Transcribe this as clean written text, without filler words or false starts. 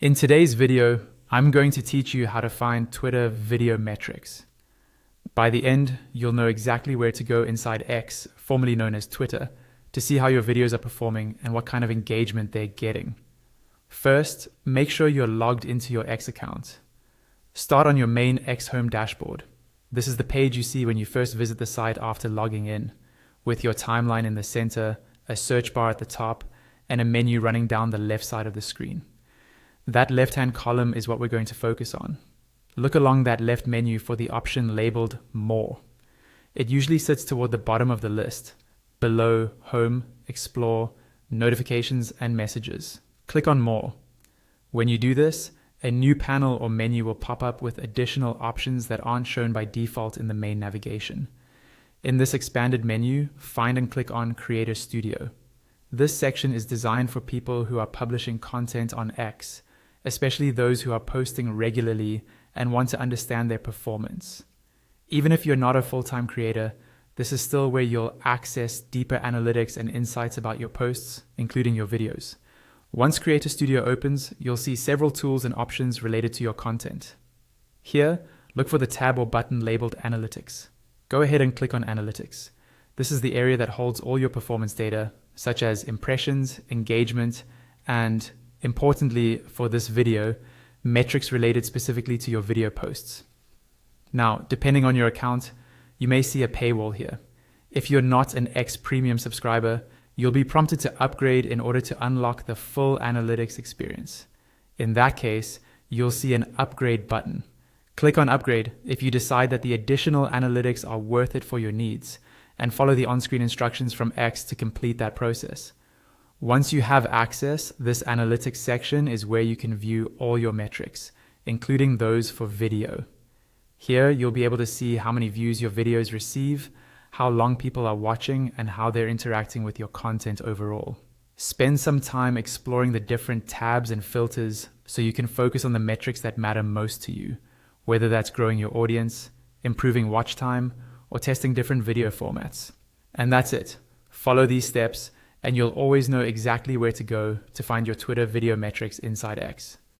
In today's video, I'm going to teach you how to find Twitter video metrics. By the end, you'll know exactly where to go inside X, formerly known as Twitter, to see how your videos are performing and what kind of engagement they're getting. First, make sure you're logged into your X account. Start on your main X home dashboard. This is the page you see when you first visit the site after logging in, with your timeline in the center, a search bar at the top, and a menu running down the left side of the screen. That left-hand column is what we're going to focus on. Look along that left menu for the option labeled More. It usually sits toward the bottom of the list, below Home, Explore, Notifications, and Messages. Click on More. When you do this, a new panel or menu will pop up with additional options that aren't shown by default in the main navigation. In this expanded menu, find and click on Creator Studio. This section is designed for people who are publishing content on X, especially those who are posting regularly and want to understand their performance. Even if you're not a full-time creator, this is still where you'll access deeper analytics and insights about your posts, including your videos. Once Creator Studio opens, you'll see several tools and options related to your content. Here, look for the tab or button labeled Analytics. Go ahead and click on Analytics. This is the area that holds all your performance data, such as impressions, engagement, and importantly for this video, metrics related specifically to your video posts. Now, depending on your account, you may see a paywall here. If you're not an X Premium subscriber, you'll be prompted to upgrade in order to unlock the full analytics experience. In that case, you'll see an upgrade button. Click on Upgrade if you decide that the additional analytics are worth it for your needs, and follow the on-screen instructions from X to complete that process. Once you have access, this analytics section is where you can view all your metrics, including those for video. Here, you'll be able to see how many views your videos receive, how long people are watching, and how they're interacting with your content overall. Spend some time exploring the different tabs and filters so you can focus on the metrics that matter most to you, whether that's growing your audience, improving watch time, or testing different video formats. And that's it. Follow these steps, and you'll always know exactly where to go to find your Twitter video metrics inside X.